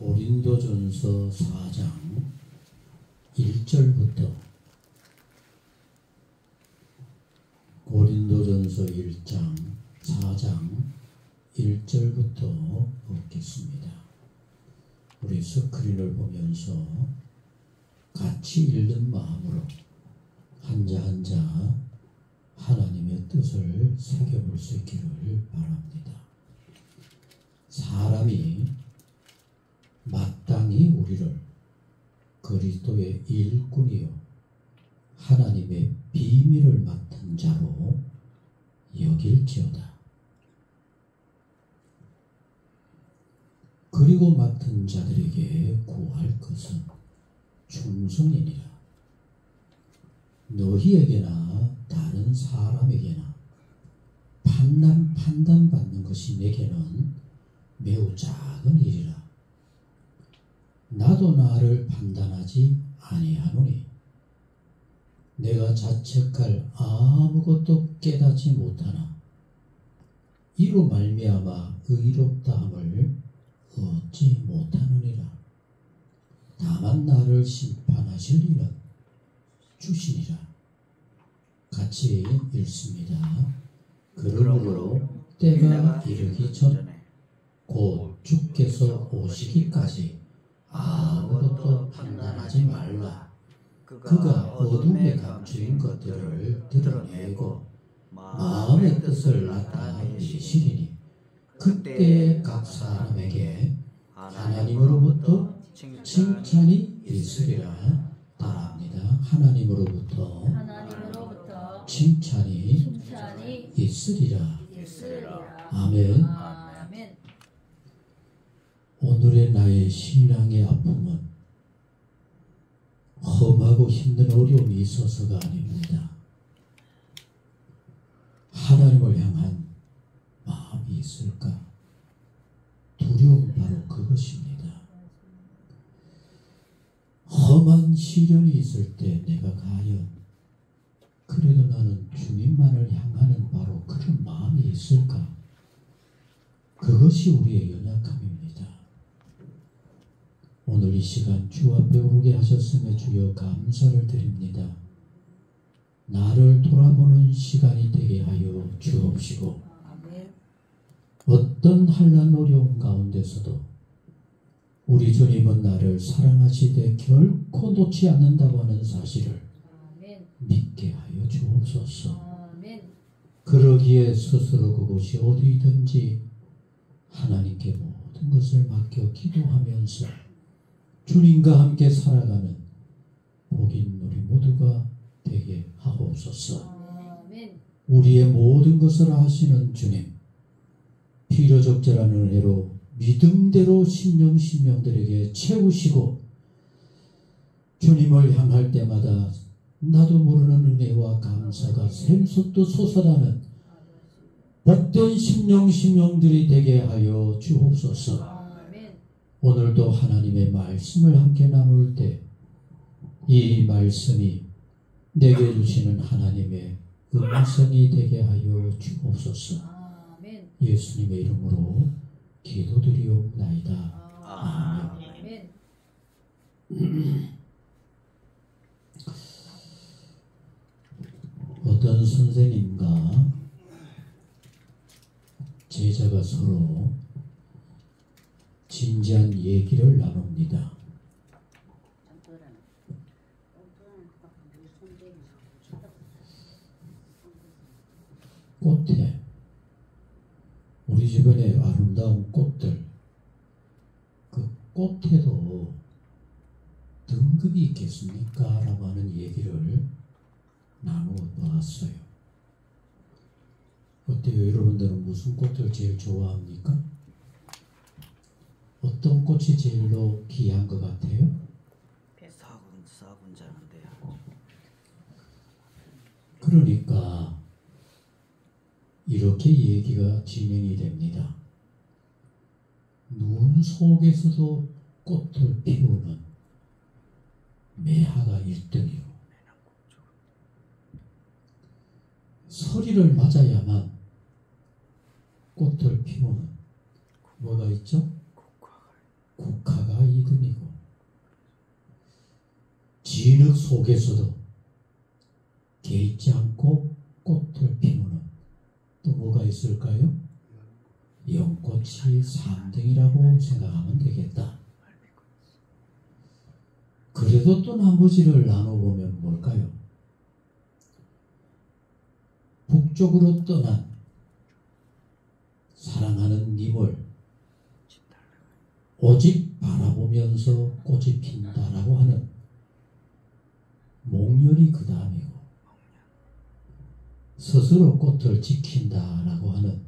고린도전서 4장 1절부터 고린도전서 1장 4장 1절부터 읽겠습니다. 우리 스크린을 보면서 같이 읽는 마음으로 한자 한자 하나님의 뜻을 새겨볼 수 있기를 바랍니다. 사람이 마땅히 우리를 그리스도의 일꾼이요 하나님의 비밀을 맡은 자로 여길지어다. 그리고 맡은 자들에게 구할 것은 충성이니라. 너희에게나 다른 사람에게나 판단받는 것이 내게는 매우 작은 일이라. 나도 나를 판단하지 아니하노니 내가 자책할 아무것도 깨닫지 못하나 이로 말미암아 의롭다함을 얻지 못하느니라. 다만 나를 심판하실 이는 주시니라. 같이 읽습니다. 그러므로 때가 이르기 전 곧 주께서 오시기까지 아무것도 판단하지 말라. 그가 어둠에 감추인 것들을 드러내고 마음의 뜻을 나타내시리니 그때 각 사람에게 하나님으로부터 칭찬이 있으리라. 따라합니다. 하나님으로부터 칭찬이 있으리라. 아멘. 오늘의 나의 신앙의 아픔은 험하고 힘든 어려움이 있어서가 아닙니다. 하나님을 향한 마음이 있을까? 두려움 바로 그것입니다. 험한 시련이 있을 때 내가 과연 그래도 나는 주님만을 향하는 바로 그런 마음이 있을까? 그것이 우리의 연약함입니다. 오늘 이 시간 주 앞에 오르게 하셨음에 주여 감사를 드립니다. 나를 돌아보는 시간이 되게 하여 주옵시고 어떤 한란 어려움 가운데서도 우리 주님은 나를 사랑하시되 결코 놓지 않는다고 하는 사실을 믿게 하여 주옵소서. 그러기에 스스로 그곳이 어디든지 하나님께 모든 것을 맡겨 기도하면서 주님과 함께 살아가는 복인 우리 모두가 되게 하옵소서. 우리의 모든 것을 아시는 주님, 필요적절한 은혜로 믿음대로 심령들에게 채우시고 주님을 향할 때마다 나도 모르는 은혜와 감사가 샘솟도 솟아나는 복된 심령들이 되게 하여 주옵소서. 오늘도 하나님의 말씀을 함께 나눌 때 이 말씀이 내게 주시는 하나님의 음성이 되게 하여 주옵소서. 예수님의 이름으로 기도드리옵나이다. 아멘. 어떤 선생님과 제자가 서로 진지한 얘기를 나눕니다. 꽃에 우리 주변에 아름다운 꽃들, 그 꽃에도 등급이 있겠습니까? 라고 하는 얘기를 나누어 보았어요. 어때요? 여러분들은 무슨 꽃을 제일 좋아합니까? 어떤 꽃이 제일로 귀한 것 같아요? 사군자는데요. 그러니까 이렇게 얘기가 진행이 됩니다. 눈 속에서도 꽃을 피우는 매화가 1등이요. 서리를 맞아야만 꽃을 피우는 뭐가 있죠? 국화가 그 속에서도 개의치 않고 꽃을 피우는 또 뭐가 있을까요? 연꽃이 3등이라고 생각하면 되겠다. 그래도 또 나머지를 나눠보면 뭘까요? 북쪽으로 떠난 사랑하는 님을 오직 바라보면서 꽃이 핀다라고 하는 목련이 그 다음이고, 스스로 꽃을 지킨다라고 하는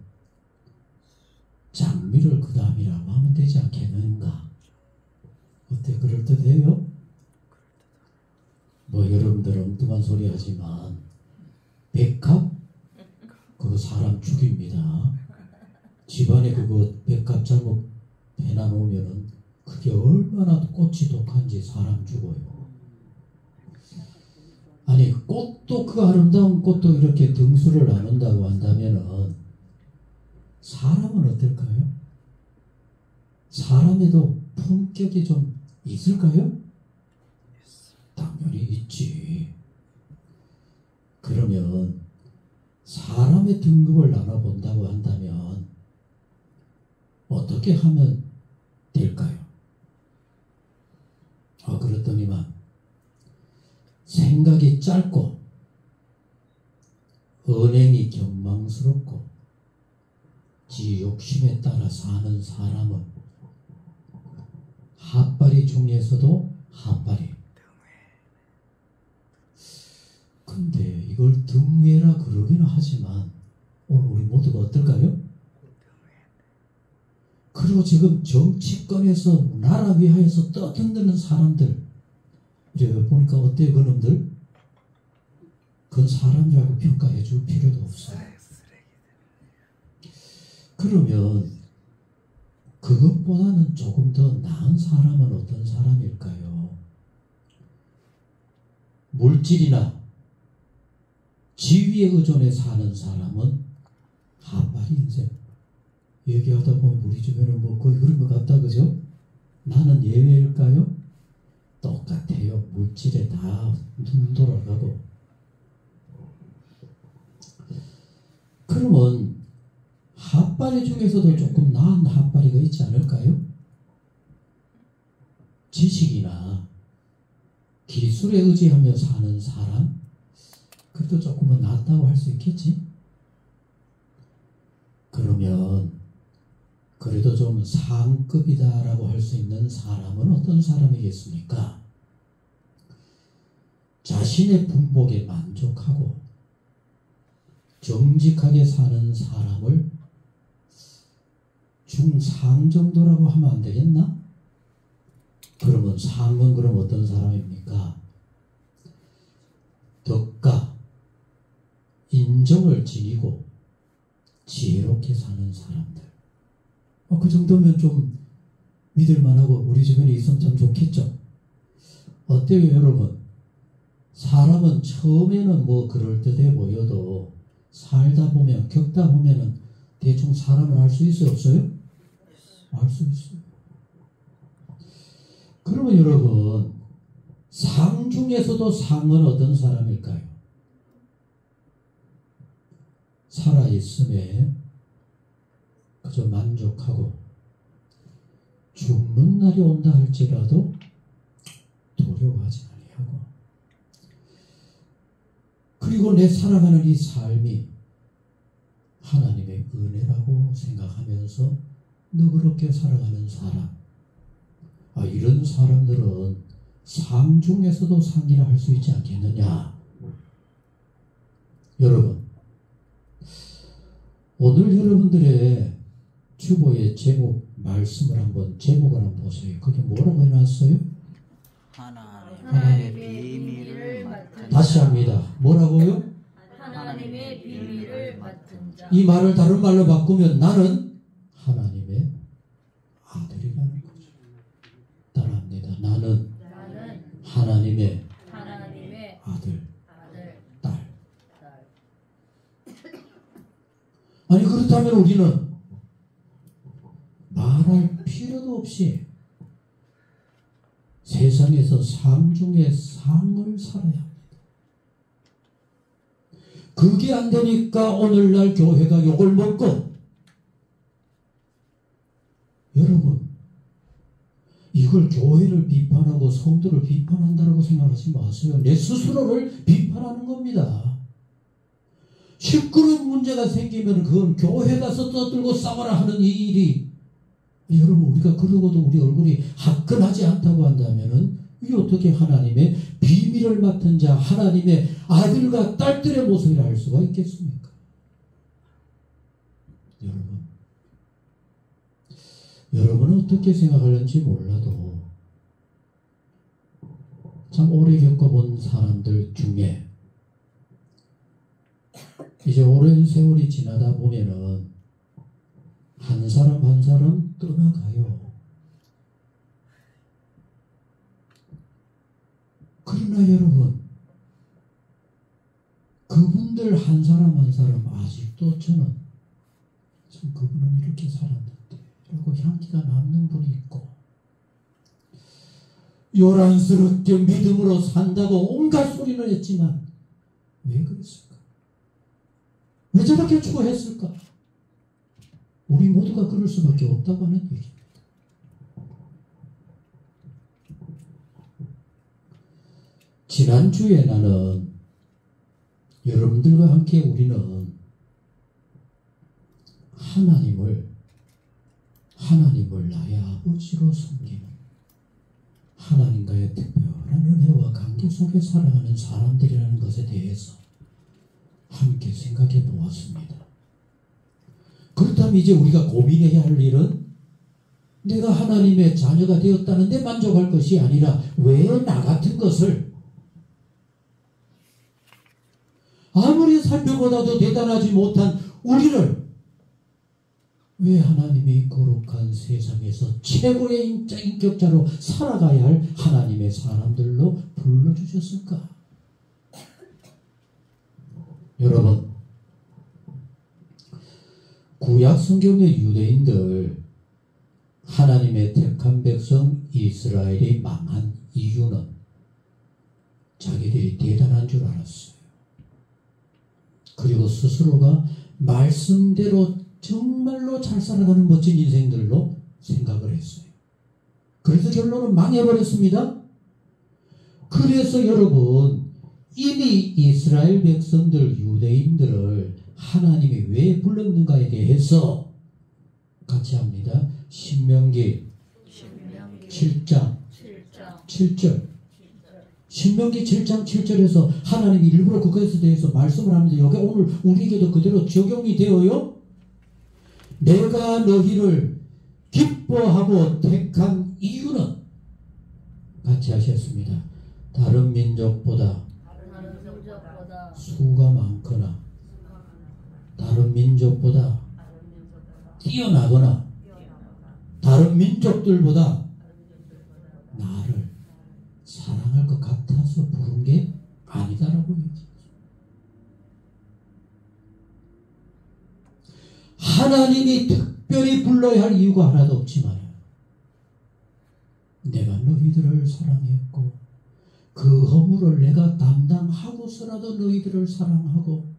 장미를 그 다음이라고 하면 되지 않겠는가? 어때? 그럴듯해요? 뭐 여러분들 엉뚱한 소리 하지만 백합? 그거 사람 죽입니다. 집안에 그거 백합 잘못 해놔놓으면은 그게 얼마나 꽃이 독한지 사람 죽어요. 아니 꽃도 그 아름다운 꽃도 이렇게 등수를 나눈다고 한다면은 사람은 어떨까요? 사람에도 품격이 좀 있을까요? 당연히 있지. 그러면 사람의 등급을 나눠본다고 한다면 어떻게 하면 될까요? 그렇더니만 생각이 짧고 언행이 경망스럽고 지 욕심에 따라 사는 사람은 핫바리 중에서도 핫바리. 근데 이걸 등외라 그러기는 하지만 오늘 우리 모두가 어떨까요? 그리고 지금 정치권에서 나라 위하여서 떠든다는 사람들 이제 보니까 어때요 그놈들? 그건 사람이라고 평가해 줄 필요도 없어요. 그러면 그것보다는 조금 더 나은 사람은 어떤 사람일까요? 물질이나 지위에 의존해 사는 사람은 핫바리 인생. 얘기하다 보면 우리 주변은 뭐 거의 그런 것 같다, 그죠? 나는 예외일까요? 똑같아요. 물질에 다 눈 돌아가고. 그러면 핫바리 중에서도 조금 나은 핫바리가 있지 않을까요? 지식이나 기술에 의지하며 사는 사람? 그래도 조금은 낫다고 할 수 있겠지? 그러면 그래도 좀 상급이다라고 할 수 있는 사람은 어떤 사람이겠습니까? 자신의 분복에 만족하고 정직하게 사는 사람을 중상 정도라고 하면 안 되겠나? 그러면 상은 그럼 어떤 사람입니까? 덕과 인정을 지니고 지혜롭게 사는 사람들. 그 정도면 좀 믿을만하고 우리 주변에 있으면 참 좋겠죠. 어때요 여러분? 사람은 처음에는 뭐 그럴듯해 보여도 살다 보면 겪다 보면은 대충 사람을 알 수 있어요 없어요? 알 수 있어요. 그러면 여러분 상 중에서도 상은 어떤 사람일까요? 살아있음에 그저 만족하고 죽는 날이 온다 할지라도 두려워하지 아니하고 그리고 내 살아가는 이 삶이 하나님의 은혜라고 생각하면서 너그럽게 살아가는 사람. 이런 사람들은 상 중에서도 상이라 할 수 있지 않겠느냐. 여러분 오늘 여러분들의 주보의 제목 말씀을 한번 제목을 한번 보세요. 그게 뭐라고 해놨어요? 하나님의 비밀을 맡은 자. 다시 합니다. 뭐라고요? 하나님의 비밀을 맡은 자. 이 말을 다른 말로 바꾸면 나는 하나님의 아들이라는 거죠. 따라합니다. 나는 하나님의 아들, 딸. 아니 그렇다면 우리는 말할 필요도 없이 세상에서 상 중에 상을 살아야 합니다. 그게 안 되니까 오늘날 교회가 욕을 먹고, 여러분 이걸 교회를 비판하고 성도를 비판한다고 생각하지 마세요. 내 스스로를 비판하는 겁니다. 시끄러운 문제가 생기면 그건 교회 가서 떠들고 싸워라 하는 이 일이, 여러분 우리가 그러고도 우리 얼굴이 화끈하지 않다고 한다면은 이게 어떻게 하나님의 비밀을 맡은 자, 하나님의 아들과 딸들의 모습이라 할 수가 있겠습니까? 여러분은 어떻게 생각하는지 몰라도 참 오래 겪어본 사람들 중에 이제 오랜 세월이 지나다 보면은 한 사람 한 사람 떠나가요. 그러나 여러분, 그분들 한 사람 한 사람 아직도 저는 참 그분은 이렇게 살았는데 라고 향기가 남는 분이 있고, 요란스럽게 믿음으로 산다고 온갖 소리를 했지만 왜 그랬을까? 왜 저렇게 추구했을까? 우리 모두가 그럴 수밖에 없다고 하는 얘기입니다. 지난주에 나는 여러분들과 함께 우리는 하나님을 나의 아버지로 섬기는, 하나님과의 특별한 은혜와 관계 속에 살아가는 사람들이라는 것에 대해서 함께 생각해 보았습니다. 그렇다면 이제 우리가 고민해야 할 일은 내가 하나님의 자녀가 되었다는 데 만족할 것이 아니라 왜 나 같은 것을, 아무리 살펴보다도 대단하지 못한 우리를 왜 하나님이 거룩한 세상에서 최고의 인격자로 살아가야 할 하나님의 사람들로 불러주셨을까? 여러분, 구약 성경의 유대인들, 하나님의 택한 백성 이스라엘이 망한 이유는 자기들이 대단한 줄 알았어요. 그리고 스스로가 말씀대로 정말로 잘 살아가는 멋진 인생들로 생각을 했어요. 그래서 결론은 망해버렸습니다. 그래서 여러분, 이미 이스라엘 백성들, 유대인들을 하나님이 왜 불렀는가에 대해서 같이 합니다. 신명기 7장 7절. 신명기 7장 7절에서 하나님이 일부러 그것에 대해서 말씀을 합니다. 여기 오늘 우리에게도 그대로 적용이 되어요. 내가 너희를 기뻐하고 택한 이유는, 같이 하셨습니다. 다른 민족보다 수가 많거나 다른 민족보다 뛰어나거나 다른 민족들보다 나를 사랑할 것 같아서 부른 게 아니다라고 얘기했죠. 하나님이 특별히 불러야 할 이유가 하나도 없지만 내가 너희들을 사랑했고 그 허물을 내가 담당하고서라도 너희들을 사랑하고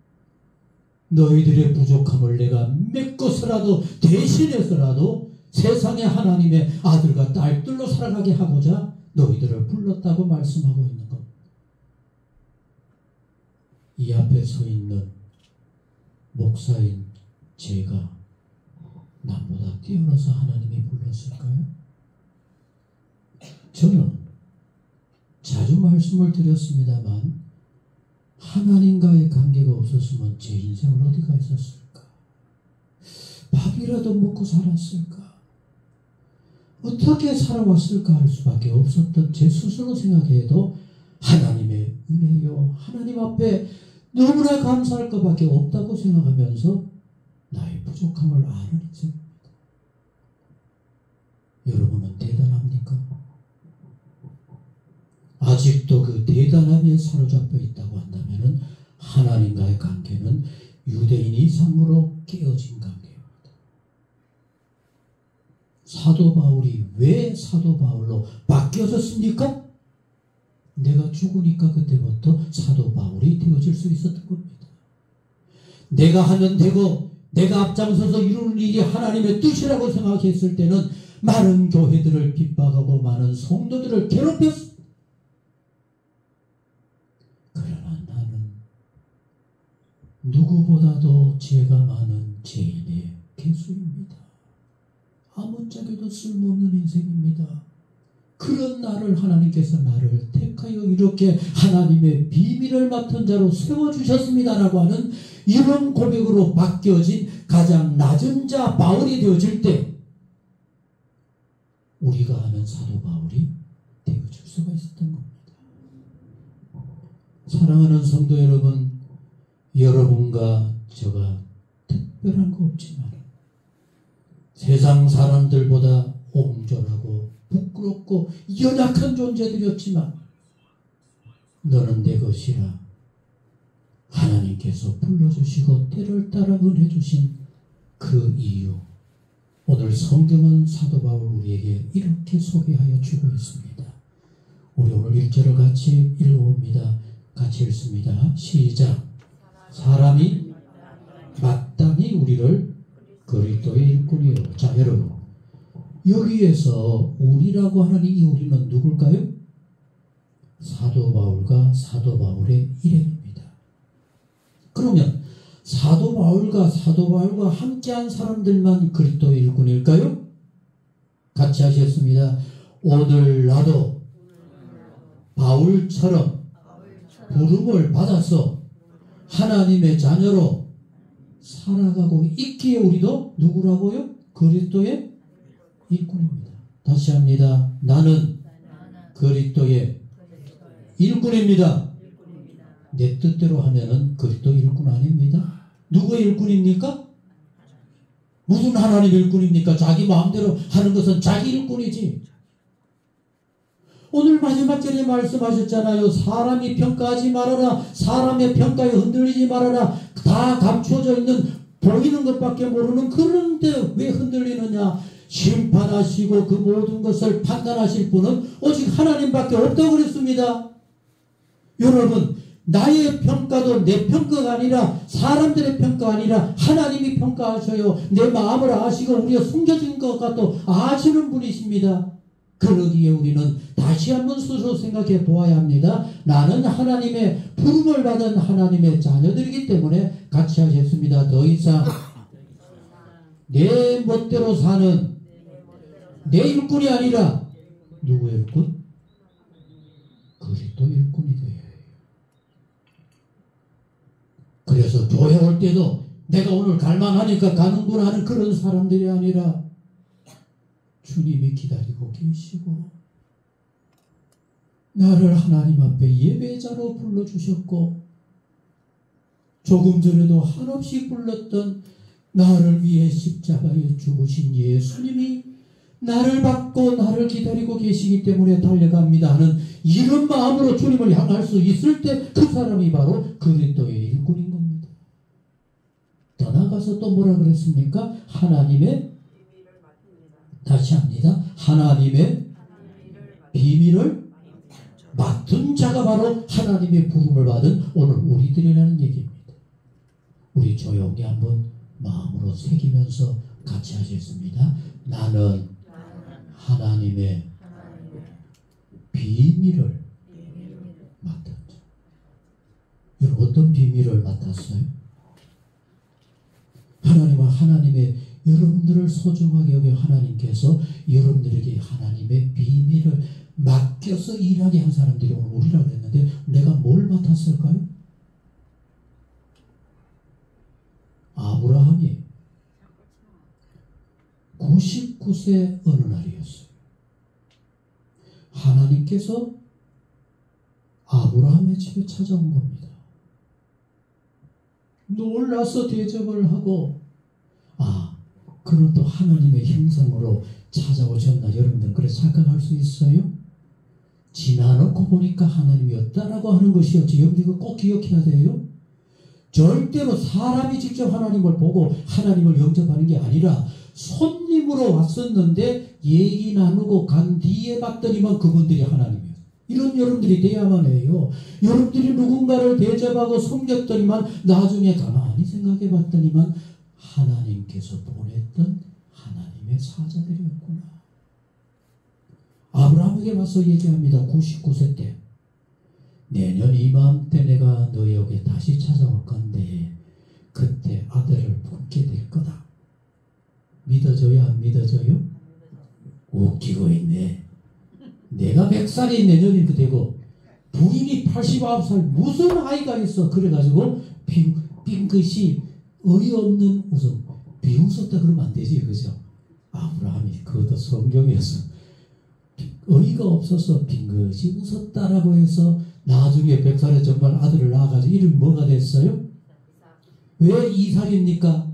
너희들의 부족함을 내가 메꿔서라도 대신해서라도 세상의 하나님의 아들과 딸들로 살아가게 하고자 너희들을 불렀다고 말씀하고 있는 것. 이 앞에 서 있는 목사인 제가 남보다 뛰어나서 하나님이 불렀을까요? 저는 자주 말씀을 드렸습니다만 하나님과의 관계가 없었으면 제 인생은 어디가 있었을까? 밥이라도 먹고 살았을까? 어떻게 살아왔을까 할 수밖에 없었던 제 스스로 생각해도 하나님의 은혜요, 하나님 앞에 너무나 감사할 것밖에 없다고 생각하면서 나의 부족함을 아는 인생입니다. 여러분은 대단합니까? 아직도 그 대단함에 사로잡혀 있다고 한다면 하나님과의 관계는 유대인 이상으로 깨어진 관계입니다. 사도 바울이 왜 사도 바울로 바뀌어졌습니까? 내가 죽으니까 그때부터 사도 바울이 되어질 수 있었던 겁니다. 내가 하면 되고 내가 앞장서서 이루는 일이 하나님의 뜻이라고 생각했을 때는 많은 교회들을 핍박하고 많은 성도들을 괴롭혔습니다. 그러나 나는 누구보다도 죄가 많은 죄인의 개수입니다. 아무짝에도 쓸모없는 인생입니다. 그런 나를 하나님께서 나를 택하여 이렇게 하나님의 비밀을 맡은 자로 세워주셨습니다라고 하는 이런 고백으로 바뀌어진 가장 낮은 자 바울이 되어질 때 우리가 아는 사도 바울이 되어질 수가 있었던 겁니다. 사랑하는 성도 여러분, 여러분과 저가 특별한 거 없지만 세상 사람들보다 옹졸하고 부끄럽고 연약한 존재들이었지만 너는 내 것이라 하나님께서 불러주시고 때를 따라 은혜 주신 그 이유, 오늘 성경은 사도 바울 우리에게 이렇게 소개하여 주고 있습니다. 우리 오늘 1절을 같이 읽어봅니다. 같이 읽습니다. 시작. 사람이 마땅히 우리를 그리스도의 일꾼이요. 자, 여러분, 여기에서 우리라고 하는 이 우리는 누굴까요? 사도 바울과 사도 바울의 일행입니다. 그러면 사도 바울과 함께한 사람들만 그리스도의 일꾼일까요? 같이 하셨습니다. 오늘 나도 바울처럼 부름을 받아서 하나님의 자녀로 살아가고 있기에 우리도 누구라고요? 그리스도의 일꾼입니다. 다시 합니다. 나는 그리스도의 일꾼입니다. 내 뜻대로 하면은 그리스도 일꾼 아닙니다. 누구의 일꾼입니까? 무슨 하나님 일꾼입니까? 자기 마음대로 하는 것은 자기 일꾼이지. 오늘 마지막 절에 말씀하셨잖아요. 사람이 평가하지 말아라. 사람의 평가에 흔들리지 말아라. 다 감추어져 있는 보이는 것밖에 모르는 그런데 왜 흔들리느냐? 심판하시고 그 모든 것을 판단하실 분은 오직 하나님밖에 없다고 그랬습니다. 여러분, 나의 평가도 내 평가가 아니라 사람들의 평가가 아니라 하나님이 평가하셔요. 내 마음을 아시고 우리가 숨겨진 것과도 아시는 분이십니다. 그러기에 우리는 다시 한번 스스로 생각해 보아야 합니다. 나는 하나님의 부름을 받은 하나님의 자녀들이기 때문에 같이 하셨습니다. 더 이상 내 멋대로 사는 내 일꾼이 아니라 누구의 일꾼? 그리스도 일꾼이 되어야 해요. 그래서 교회 올 때도 내가 오늘 갈만하니까 가는구나 하는 그런 사람들이 아니라 주님이 기다리고 계시고 나를 하나님 앞에 예배자로 불러주셨고 조금 전에도 한없이 불렀던 나를 위해 십자가에 죽으신 예수님이 나를 받고 나를 기다리고 계시기 때문에 달려갑니다 하는 이런 마음으로 주님을 향할 수 있을 때 그 사람이 바로 그리스도의 일꾼인 겁니다. 더 나아가서 또 뭐라 그랬습니까? 하나님의 다시 합니다. 하나님의 비밀을 맡은 자가 바로 하나님의 부름을 받은 오늘 우리들이라는 얘기입니다. 우리 조용히 한번 마음으로 새기면서 같이 하셨습니다. 나는 하나님의 비밀을 맡은 자. 여러분, 어떤 비밀을 맡았어요? 하나님의 여러분들을 소중하게 여겨 하나님께서 여러분들에게 하나님의 비밀을 맡겨서 일하게 한 사람들이 오늘 우리라고 했는데 내가 뭘 맡았을까요? 아브라함이 99세 어느 날이었어요. 하나님께서 아브라함의 집에 찾아온 겁니다. 놀라서 대접을 하고 그는 또 하나님의 형상으로 찾아오셨나? 여러분들 그래 착각할 수 있어요? 지나놓고 보니까 하나님이었다라고 하는 것이었지. 여러분 이거 꼭 기억해야 돼요. 절대로 사람이 직접 하나님을 보고 하나님을 영접하는 게 아니라 손님으로 왔었는데 얘기 나누고 간 뒤에 봤더니만 그분들이 하나님이에요. 이런 여러분들이 돼야만 해요. 여러분들이 누군가를 대접하고 섬겼더니만 나중에 가만히 생각해 봤더니만 하나님께서 보냈던 하나님의 사자들이었구나. 아브라함에게 와서 얘기합니다. 99세 때. 내년 이맘때 내가 너희에게 다시 찾아올 건데 그때 아들을 품게 될 거다. 믿어져요? 안 믿어져요? 웃기고 있네. 내가 100살이 내년이 되고 부인이 89살 무슨 아이가 있어. 그래가지고 빙긋이 어이없는 웃음. 비웃었다 그러면 안 되지. 그죠? 아브라함이 그것도 성경이었어. 어이가 없어서 빙긋이 웃었다라고 해서 나중에 100살에 정말 아들을 낳아가지고 이름이 뭐가 됐어요? 왜 이삭입니까?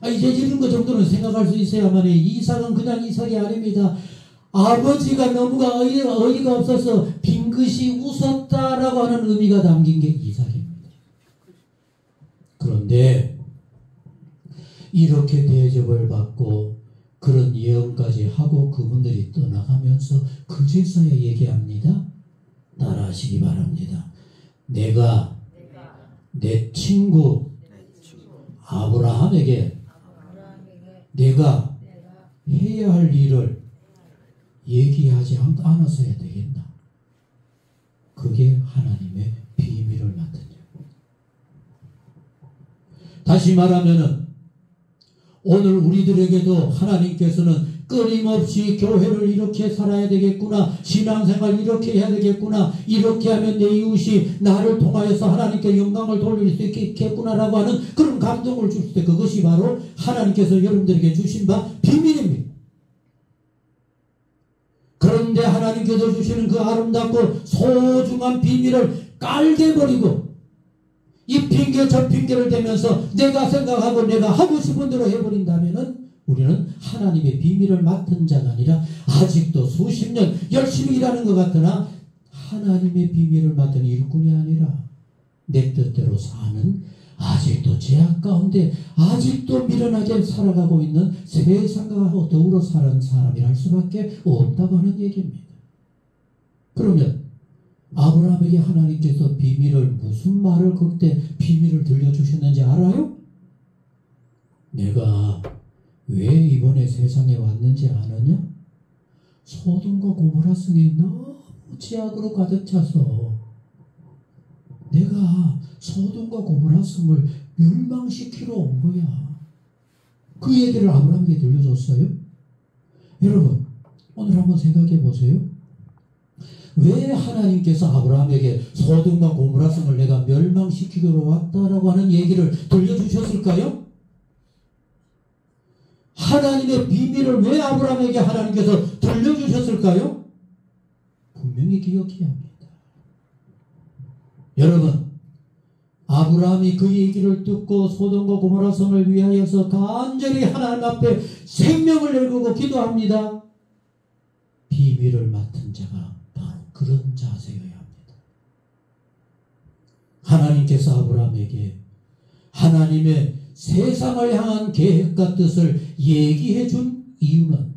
이제 이런 거 정도는 생각할 수 있어야만 해. 이삭은 그냥 이삭이 아닙니다. 아버지가 너무가 어이가 없어서 빙긋이 웃었다라고 하는 의미가 담긴 게 이삭입니다. 그런데 이렇게 대접을 받고 그런 예언까지 하고 그분들이 떠나가면서 그제서야 얘기합니다. 따라하시기 바랍니다. 내가 내 친구 아브라함에게 내가 해야 할 일을 얘기하지 않아서 해야 되겠나? 그게 하나님의 비밀을 맡은 일. 다시 말하면은 오늘 우리들에게도 하나님께서는 끊임없이 교회를 이렇게 살아야 되겠구나, 신앙생활 이렇게 해야 되겠구나, 이렇게 하면 내 이웃이 나를 통하여서 하나님께 영광을 돌릴 수 있겠구나라고 하는 그런 감동을 줄 때 그것이 바로 하나님께서 여러분들에게 주신 바 비밀입니다. 그런데 하나님께서 주시는 그 아름답고 소중한 비밀을 깔게 버리고 이 핑계 저 핑계를 대면서 내가 생각하고 내가 하고 싶은 대로 해버린다면은 우리는 하나님의 비밀을 맡은 자가 아니라 아직도 수십 년 열심히 일하는 것 같으나 하나님의 비밀을 맡은 일꾼이 아니라 내 뜻대로 사는 아직도 죄악 가운데 아직도 미련하게 살아가고 있는 세상과 더불어 사는 사람이랄 수밖에 없다고 하는 얘기입니다. 그러면 아브라함에게 하나님께서 비밀을 무슨 말을 그때 비밀을 들려주셨는지 알아요? 내가 왜 이번에 세상에 왔는지 아느냐? 소돔과 고모라 성이 너무 죄악으로 가득 차서 내가 소돔과 고모라 성을 멸망시키러 온 거야. 그 얘기를 아브라함에게 들려줬어요. 여러분 오늘 한번 생각해 보세요. 왜 하나님께서 아브라함에게 소돔과 고모라 성을 내가 멸망시키러 왔다라고 하는 얘기를 들려주셨을까요? 하나님의 비밀을 왜 아브라함에게 하나님께서 들려주셨을까요? 분명히 기억해야 합니다. 여러분 아브라함이 그 얘기를 듣고 소돔과 고모라 성을 위하여서 간절히 하나님 앞에 생명을 내걸고 기도합니다. 비밀을 맡은 자가 바로 그런 자세여야 합니다. 하나님께서 아브라함에게 하나님의 세상을 향한 계획과 뜻을 얘기해 준 이유는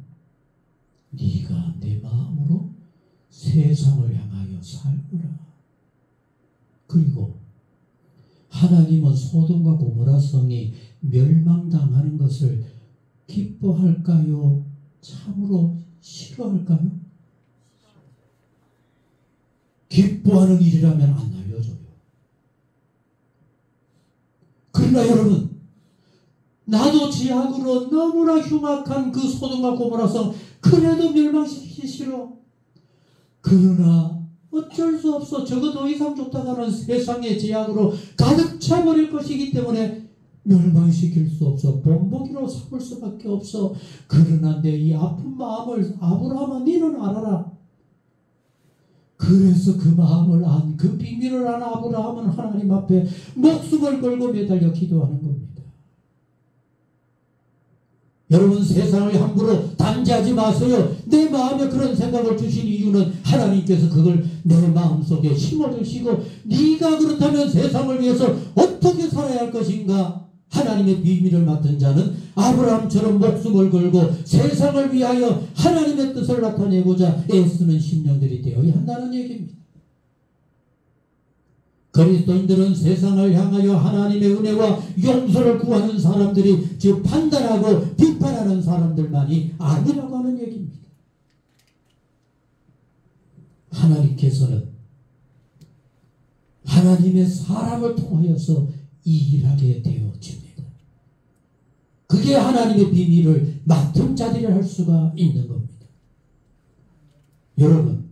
네가 내 마음으로 세상을 향하여 살거라. 그리고 하나님은 소돔과 고모라 성이 멸망당하는 것을 기뻐할까요? 참으로 싫어할까요? 기뻐하는 일이라면 안 알려줘요. 그러나 여러분 나도 죄악으로 너무나 흉악한 그 소돔과 고모라 성 그래도 멸망시키기 싫어. 그러나 어쩔 수 없어. 저거 더 이상 좋다가는 세상의 죄악으로 가득 차버릴 것이기 때문에 멸망시킬 수 없어. 본보기로 삼을 수밖에 없어. 그러나 내 이 아픈 마음을 아브라함아 너는 알아라. 그래서 그 마음을 안, 그 비밀을 안 아브라함은 하나님 앞에 목숨을 걸고 매달려 기도하는 겁니다. 여러분 세상을 함부로 단죄하지 마세요. 내 마음에 그런 생각을 주신 이유는 하나님께서 그걸 내 마음속에 심어주시고 네가 그렇다면 세상을 위해서 어떻게 살아야 할 것인가 하나님의 비밀을 맡은 자는 아브라함처럼 목숨을 걸고 세상을 위하여 하나님의 뜻을 나타내고자 애쓰는 심령들이 되어야 한다는 얘기입니다. 그리스도인들은 세상을 향하여 하나님의 은혜와 용서를 구하는 사람들이, 즉 판단하고 비판하는 사람들만이 아니라고 하는 얘기입니다. 하나님께서는 하나님의 사람을 통하여서 일하게 되어집니다. 그게 하나님의 비밀을 맡은 자들이 할 수가 있는 겁니다. 여러분,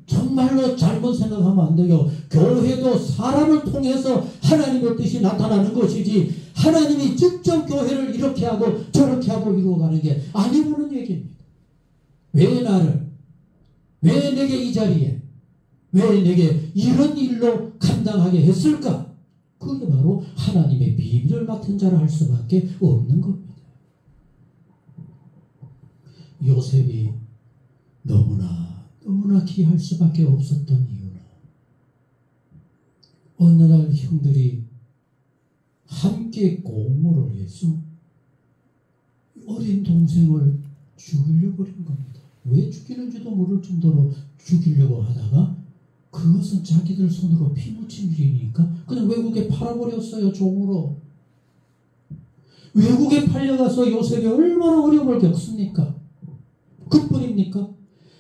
정말로 잘못 생각하면 안 돼요. 교회도 사람을 통해서 하나님의 뜻이 나타나는 것이지 하나님이 직접 교회를 이렇게 하고 저렇게 하고 이루어가는 게 아니라는 얘기입니다. 왜 나를, 왜 내게 이 자리에, 왜 내게 이런 일로 감당하게 했을까? 그게 바로 하나님의 비밀을 맡은 자라 할 수밖에 없는 겁니다. 요셉이 너무나 귀할 수밖에 없었던 이유는 어느 날 형들이 함께 공모를 해서 어린 동생을 죽이려 버린 겁니다. 왜 죽이는지도 모를 정도로 죽이려고 하다가 그것은 자기들 손으로 피묻힌 일이니까 그냥 외국에 팔아버렸어요. 종으로. 외국에 팔려가서 요셉이 얼마나 어려움을 겪습니까? 그뿐입니까?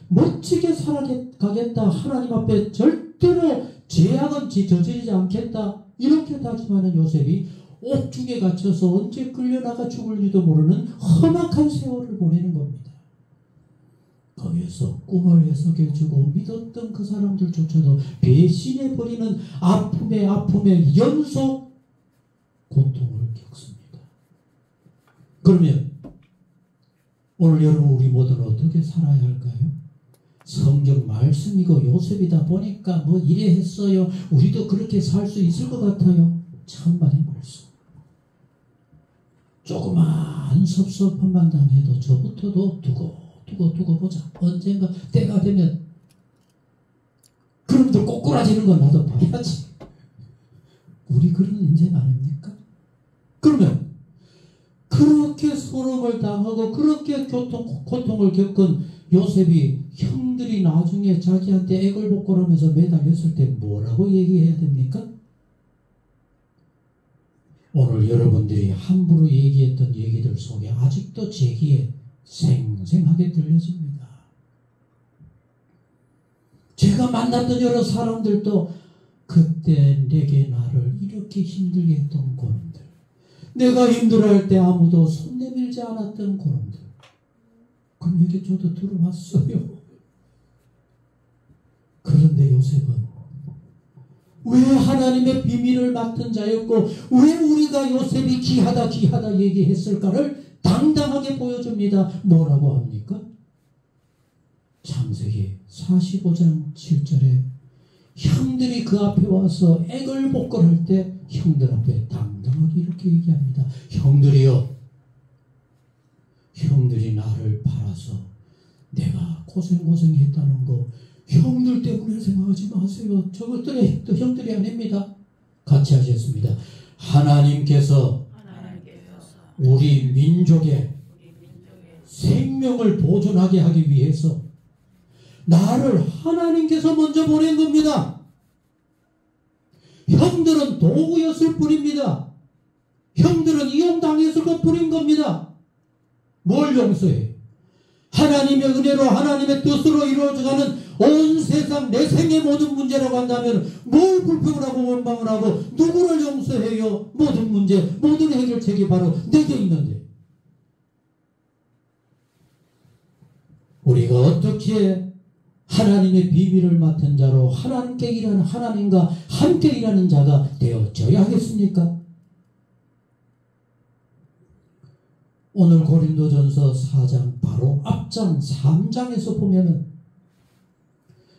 멋지게 살아가겠다. 하나님 앞에 절대로 죄악은 저지르지 않겠다. 이렇게 다짐하는 요셉이 옥중에 갇혀서 언제 끌려나가 죽을지도 모르는 험악한 세월을 보내는 겁니다. 거기에서 꿈을 해석해주고 믿었던 그 사람들조차도 배신해버리는 아픔의 연속 고통을 겪습니다. 그러면 오늘 여러분 우리 모두는 어떻게 살아야 할까요? 성경 말씀이고 요셉이다 보니까 뭐 이래 했어요. 우리도 그렇게 살 수 있을 것 같아요. 천만의 말씀. 조그만 섭섭함만 당해도 저부터도 두고 보자. 언젠가 때가 되면 그럼도 꼬꾸라지는 건 나도 봐야지. 우리 그런 인생 아닙니까? 그러면 그렇게 소름을 당하고 그렇게 고통을 겪은 요셉이 형들이 나중에 자기한테 애걸복걸하면서 매달렸을 때 뭐라고 얘기해야 됩니까? 오늘 여러분들이 함부로 얘기했던 얘기들 속에 아직도 제 귀에 생생하게 들려집니다. 제가 만났던 여러 사람들도 그때 내게 나를 이렇게 힘들게 했던 고놈들, 내가 힘들어할 때 아무도 손 내밀지 않았던 고놈들, 그런 얘기 저도 들어봤어요. 그런데 요셉은 왜 하나님의 비밀을 맡은 자였고 왜 우리가 요셉이 귀하다 얘기했을까를 당당하게 보여줍니다. 뭐라고 합니까? 창세기 45장 7절에 형들이 그 앞에 와서 애걸복걸할 때 형들 앞에 당당하게 이렇게 얘기합니다. 형들이여, 형들이 나를 팔아서 내가 고생했다는 거 형들 때문에 생각하지 마세요. 저것들이 또 형들이 아닙니다. 같이 하셨습니다. 하나님께서 우리 민족의 생명을 보존하게 하기 위해서 나를 하나님께서 먼저 보낸 겁니다. 형들은 도구였을 뿐입니다. 형들은 이용당했을 것 뿐인 겁니다. 뭘 용서해? 하나님의 은혜로 하나님의 뜻으로 이루어져가는 온 세상 내 생의 모든 문제라고 한다면 뭘 불평을 하고 원망을 하고 누구를 용서해요? 모든 문제, 모든 해결책이 바로 내게 있는데 우리가 어떻게 하나님의 비밀을 맡은 자로 하나님께 일하는, 하나님과 함께 일하는 자가 되어져야 하겠습니까? 오늘 고린도전서 4장 바로 앞장 3장에서 보면은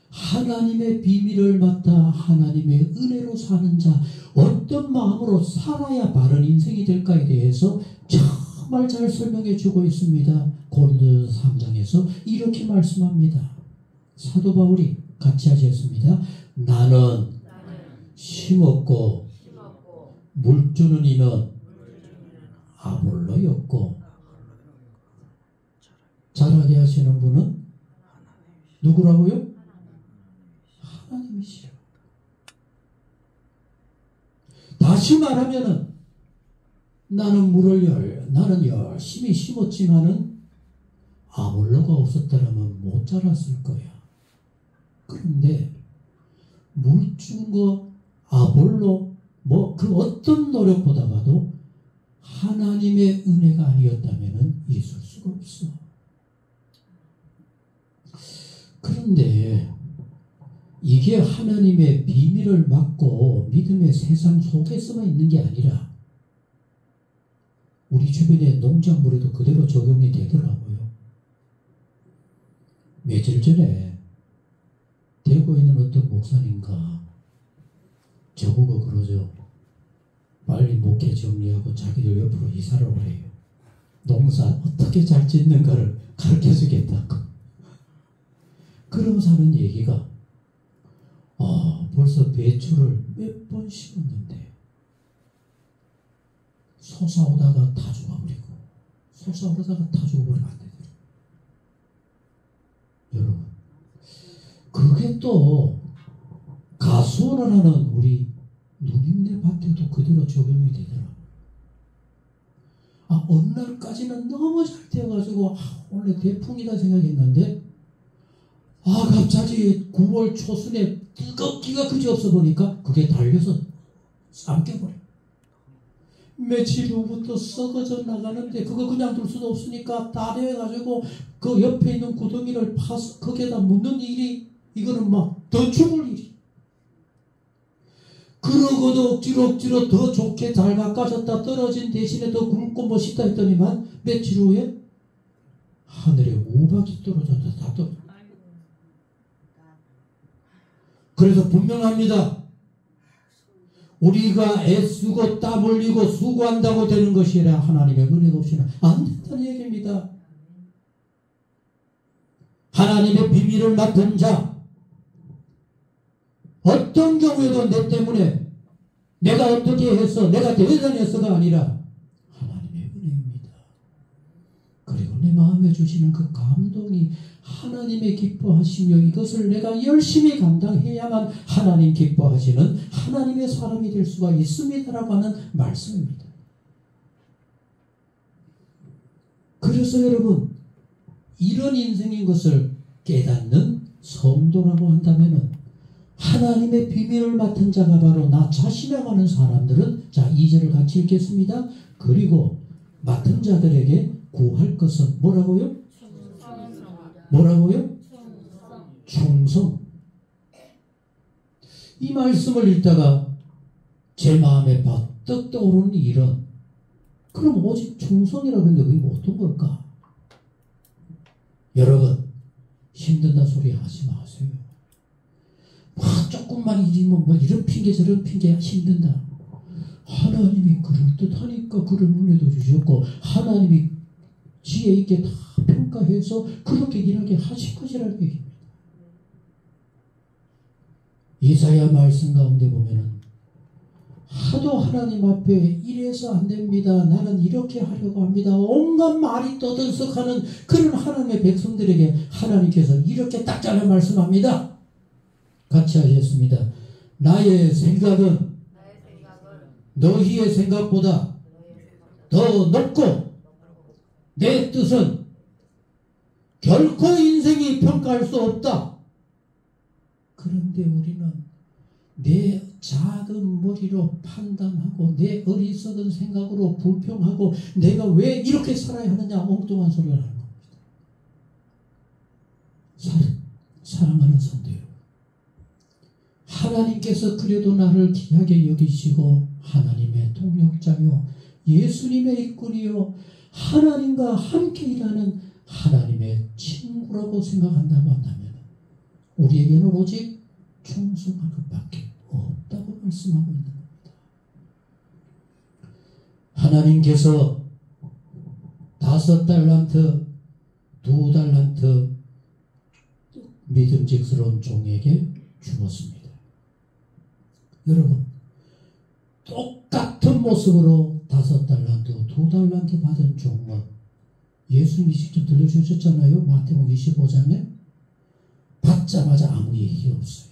하나님의 비밀을 맡아 하나님의 은혜로 사는 자, 어떤 마음으로 살아야 바른 인생이 될까에 대해서 정말 잘 설명해 주고 있습니다. 고린도전서 3장에서 이렇게 말씀합니다. 사도 바울이 같이 하셨습니다. 나는 심었고 물 주는 이는 아볼로였고 자라게 하시는 분은 누구라고요? 하나님이시라. 다시 말하면은 나는 열심히 심었지만은 아볼로가 없었더라면 못 자랐을 거야. 그런데 물 준 거 아볼로 그 어떤 노력보다가도 하나님의 은혜가 아니었다면은 있을 수가 없어. 그런데 이게 하나님의 비밀을 막고 믿음의 세상 속에서만 있는 게 아니라 우리 주변의 농작물에도 그대로 적용이 되더라고요. 며칠 전에 대구에 있는 어떤 목사님과 저보고 그러죠. 빨리 목회 정리하고 자기들 옆으로 이사를 오래요. 농사 어떻게 잘 짓는가를 가르쳐주겠다고. 그러면서 하는 얘기가 벌써 배추를 몇 번 심었는데 솟아오다가 다 죽어버리고 솟아오다가 다 죽어버리면 안 되더라고요. 여러분, 그게 또 가수원을 하는 우리 누님네 밭에도 그대로 적용이 되더라고요. 어느 날까지는 너무 잘 되어가지고 원래 대풍이다 생각했는데 갑자기 9월 초순에 뜨겁기가 그지없어 보니까 그게 달려서 삼켜버려. 며칠 후부터 썩어져 나가는데 그거 그냥 둘 수도 없으니까 따내가지고 그 옆에 있는 구덩이를 파서 거기에다 묻는 일이 이거는 막 더 죽을 일이. 그러고도 억지로 더 좋게 잘 가까졌다 떨어진 대신에 더 굵고 멋있다 했더니만 며칠 후에 하늘에 우박이 떨어졌다 다 떨어졌다. 그래서 분명합니다. 우리가 애쓰고 땀 흘리고 수고한다고 되는 것이 아니라 하나님의 은혜가 없이는 안 된다는 얘기입니다. 하나님의 비밀을 맡은 자, 어떤 경우에도 내 때문에 내가 어떻게 해서 내가 대단해서가 아니라 하나님의 은혜입니다. 그리고 내 마음에 주시는 그 감동이 하나님의 기뻐하시며 이것을 내가 열심히 감당해야만 하나님 기뻐하시는 하나님의 사람이 될 수가 있습니다라고 하는 말씀입니다. 그래서 여러분, 이런 인생인 것을 깨닫는 성도라고 한다면은 하나님의 비밀을 맡은 자가 바로 나 자신이라고 하는 사람들은, 자, 2절을 같이 읽겠습니다. 그리고 맡은 자들에게 구할 것은 뭐라고요? 뭐라고요? 충성. 이 말씀을 읽다가 제 마음에 버뜩 떠오르는 일은, 그럼 오직 충성이라고 했는데 그게 뭐 어떤 걸까? 여러분, 힘든다 소리 하지 마세요. 조금만 일이면 이런 핑계 저런 핑계 힘든다. 하나님이 그럴듯하니까 그런 은혜도 주셨고 하나님이 지혜 있게 다 평가해서 그렇게 일하게 하신 것이라는 얘기입니다. 이사야 말씀 가운데 보면은 하도 하나님 앞에 이래서 안 됩니다. 나는 이렇게 하려고 합니다. 온갖 말이 떠들썩하는 그런 하나님의 백성들에게 하나님께서 이렇게 딱 잘라 말씀합니다. 같이 하셨습니다. 나의 생각은 너희의 생각보다 더 높고 내 뜻은 결코 인생이 평가할 수 없다. 그런데 우리는 내 작은 머리로 판단하고 내 어리석은 생각으로 불평하고 내가 왜 이렇게 살아야 하느냐 엉뚱한 소리를 하는 겁니다. 사랑하는 성도 여러분, 하나님께서 그래도 나를 귀하게 여기시고 하나님의 동역자요 예수님의 일꾼이요 하나님과 함께 일하는 하나님의 친구라고 생각한다고 한다면 우리에게는 오직 충성할 것밖에 없다고 말씀하고 있는 겁니다. 하나님께서 5달란트, 2달란트 믿음직스러운 종에게 주었습니다. 여러분, 똑같은 모습으로 5달란트, 2달란트 받은 종은 예수님이 직접 들려주셨잖아요. 마태복음 25장에. 받자마자 아무 얘기 없어요.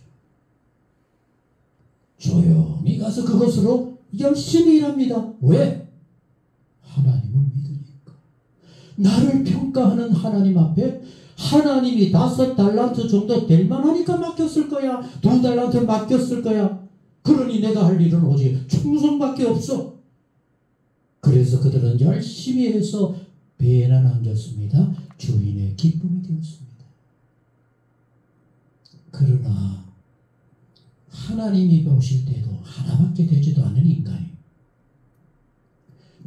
조용히 가서 그것으로 열심히 일합니다. 왜? 하나님을 믿으니까. 나를 평가하는 하나님 앞에 하나님이 5달란트 정도 될 만하니까 맡겼을 거야. 2달란트 맡겼을 거야. 그러니 내가 할 일은 오직 충성밖에 없어. 그래서 그들은 열심히 해서 배에나 남겼습니다. 주인의 기쁨이 되었습니다. 그러나 하나님이 보실 때도 하나밖에 되지도 않은 인간이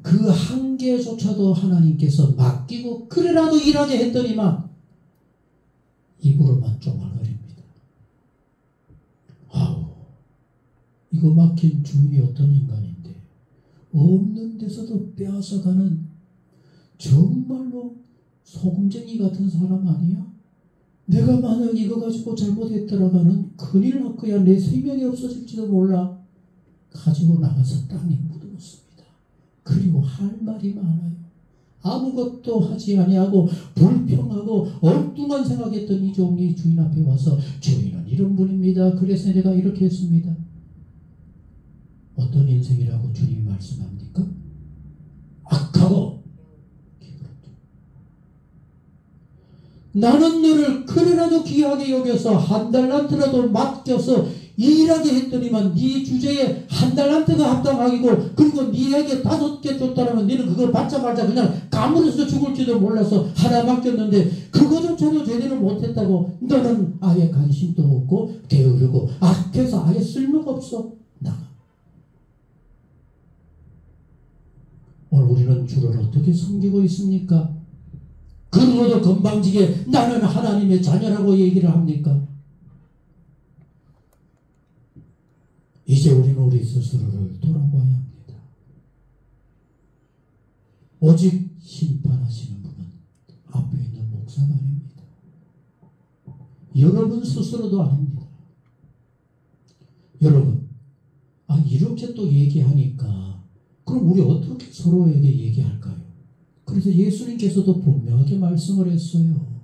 그 한계조차도 하나님께서 맡기고 그래라도 일하게 했더니만 입으로만 쪼말거립니다. 아우, 이거 맡긴 주인이 어떤 인간인데 없는 데서도 빼앗아가는 정말로 소금쟁이 같은 사람 아니야? 내가 만약 이거 가지고 잘못했더라가는 큰일 날 거야. 내 생명이 없어질지도 몰라. 가지고 나가서 땅에 묻었습니다. 그리고 할 말이 많아요. 아무것도 하지 아니하고 불평하고 엉뚱한 생각했던 이 종이 주인 앞에 와서 주인은 이런 분입니다. 그래서 내가 이렇게 했습니다. 어떤 인생이라고 주님이 말씀합니까? 악하고 나는 너를 그래라도 귀하게 여겨서 1달란트라도 맡겨서 일하게 했더니만 네 주제에 1달란트가 합당하기고 그리고 네에게 5개 줬다면 너는 그걸 받자마자 그냥 까무러서 죽을지도 몰라서 하나 맡겼는데 그거조차도 제대로 못했다고 너는 아예 관심도 없고 게으르고 악해서 아예 쓸모가 없어. 나가. 오늘 우리는 주를 어떻게 섬기고 있습니까? 그러고도 건방지게 나는 하나님의 자녀라고 얘기를 합니까? 이제 우리는 우리 스스로를 돌아봐야 합니다. 오직 심판하시는 분은 앞에 있는 목사가 아닙니다. 여러분 스스로도 아닙니다. 여러분, 이렇게 또 얘기하니까 그럼 우리 어떻게 서로에게 얘기할까요? 그래서 예수님께서도 분명하게 말씀을 했어요.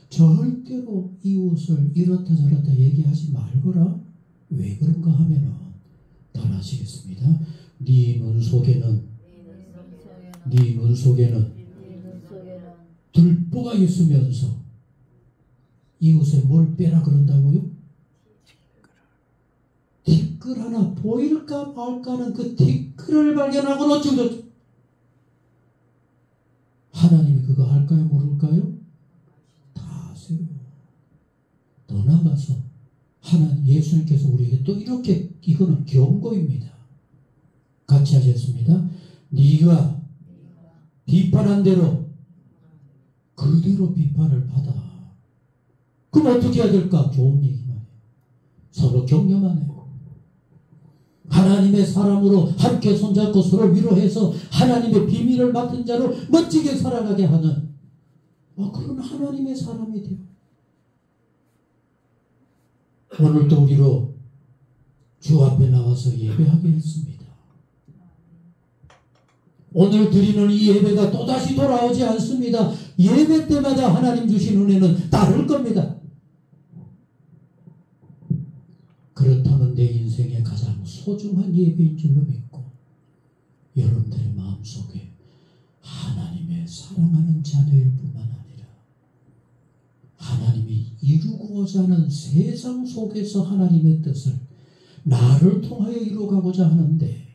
절대로 이웃을 이렇다 저렇다 얘기하지 말거라. 왜 그런가 하면은 따라하시겠습니다. 네 눈 속에는 들보가 있으면서 이웃에 뭘 빼라 그런다고요? 티끌 하나 보일까 말까는 그 티끌을 발견하고는 어쩌고 하나님이 그거 할까요? 모를까요? 다 아세요. 더 나아가서 하나님 예수님께서 우리에게 또 이렇게 이거는 경고입니다. 같이 하셨습니다. 네가 비판한 대로 그대로 비판을 받아. 그럼 어떻게 해야 될까? 좋은 얘기만 해요. 서로 격려만 해요. 하나님의 사람으로 함께 손잡고 서로 위로해서 하나님의 비밀을 맡은 자로 멋지게 살아가게 하는 그런 하나님의 사람이 돼요. 오늘도 우리로 주 앞에 나와서 예배하게 했습니다. 오늘 드리는 이 예배가 또다시 돌아오지 않습니다. 예배 때마다 하나님 주신 은혜는 다를 겁니다. 그렇다면 내 인생의 가장 소중한 예배인 줄로 믿고 여러분들의 마음속에 하나님의 사랑하는 자녀일 뿐만 아니라 하나님이 이루고자 하는 세상 속에서 하나님의 뜻을 나를 통하여 이루어가고자 하는데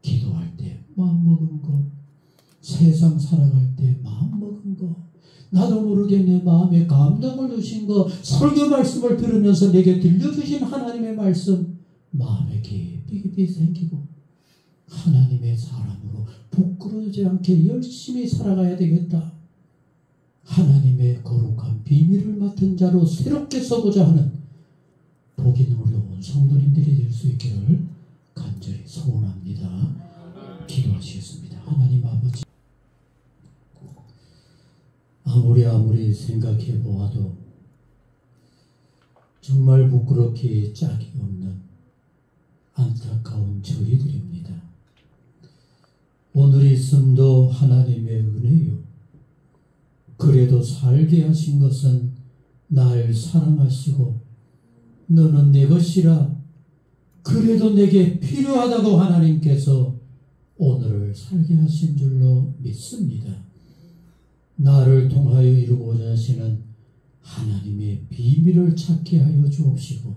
기도할 때 마음먹은 거, 세상 살아갈 때 마음먹은 거, 나도 모르게 내 마음에 감동을 주신 거, 설교 말씀을 들으면서 내게 들려주신 하나님의 말씀 마음에 깊이 생기고 하나님의 사람으로 부끄러우지 않게 열심히 살아가야 되겠다. 하나님의 거룩한 비밀을 맡은 자로 새롭게 서고자 하는 복 있는 우리 온 성도님들이 될 수 있기를 간절히 소원합니다. 기도하시겠습니다. 하나님 아버지, 아무리 생각해 보아도 정말 부끄럽게 짝이 없는 안타까운 저희들입니다. 오늘 있음도 하나님의 은혜요. 그래도 살게 하신 것은 날 사랑하시고 너는 내 것이라 그래도 내게 필요하다고 하나님께서 오늘을 살게 하신 줄로 믿습니다. 나를 통하여 이루고자 하시는 하나님의 비밀을 찾게 하여 주옵시고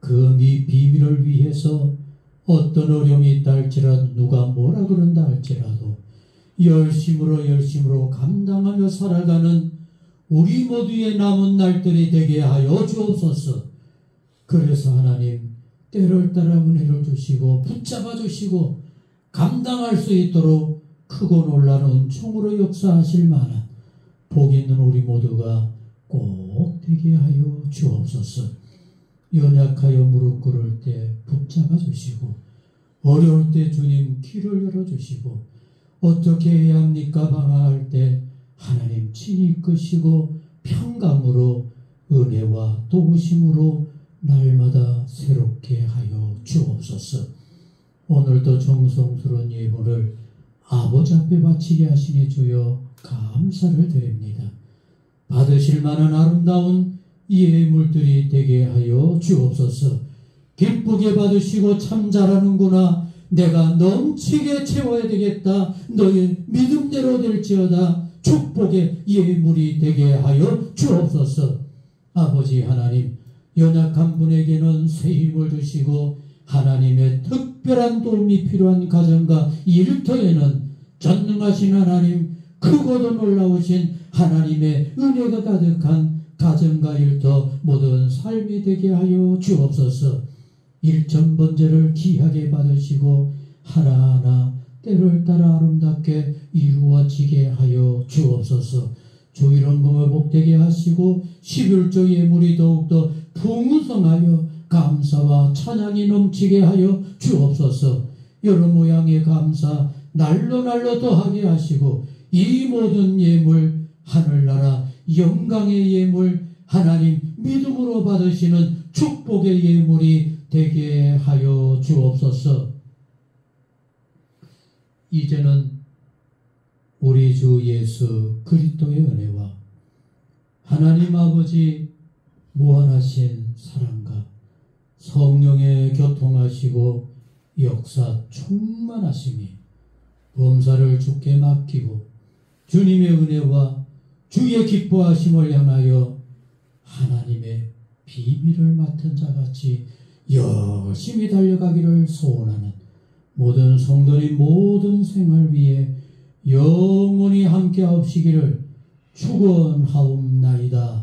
그 비밀을 위해서 어떤 어려움이 있다 할지라도 누가 뭐라 그런다 할지라도 열심으로 감당하며 살아가는 우리 모두의 남은 날들이 되게 하여 주옵소서. 그래서 하나님 때를 따라 은혜를 주시고 붙잡아 주시고 감당할 수 있도록 크고 놀라운 은총으로 역사하실 만한 복 있는 우리 모두가 꼭 되게 하여 주옵소서. 연약하여 무릎 꿇을 때 붙잡아 주시고 어려울 때 주님 길을 열어주시고 어떻게 해야 합니까 방황할 때 하나님 친히 이끄시고 평강으로 은혜와 도우심으로 날마다 새롭게 하여 주옵소서. 오늘도 정성스러운 예물을 아버지 앞에 바치게 하시니 주여 감사를 드립니다. 받으실 만한 아름다운 예물들이 되게 하여 주옵소서. 기쁘게 받으시고 참 잘하는구나. 내가 넘치게 채워야 되겠다. 너의 믿음대로 될지어다. 축복의 예물이 되게 하여 주옵소서. 아버지 하나님, 연약한 분에게는 새 힘을 주시고 하나님의 특별한 도움이 필요한 가정과 일터에는 전능하신 하나님, 크고도 놀라우신 하나님의 은혜가 가득한 가정과 일터 모든 삶이 되게 하여 주옵소서. 일천번제를 귀하게 받으시고 하나하나 때를 따라 아름답게 이루어지게 하여 주옵소서. 주일헌금을 복되게 하시고 11조 예물이 더욱더 풍성하여 감사와 찬양이 넘치게 하여 주옵소서. 여러 모양의 감사 날로 더하게 하시고 이 모든 예물 하늘나라 영광의 예물 하나님 믿음으로 받으시는 축복의 예물이 되게 하여 주옵소서. 이제는 우리 주 예수 그리스도의 은혜와 하나님 아버지 무한하신 사랑과 성령의 교통하시고 역사 충만하심이 범사를 주께 맡기고 주님의 은혜와 주의 기뻐하심을 향하여 하나님의 비밀을 맡은 자같이 열심히 달려가기를 소원하는 모든 성도의 모든 생활 위에 영원히 함께 하옵시기를 축원하옵나이다.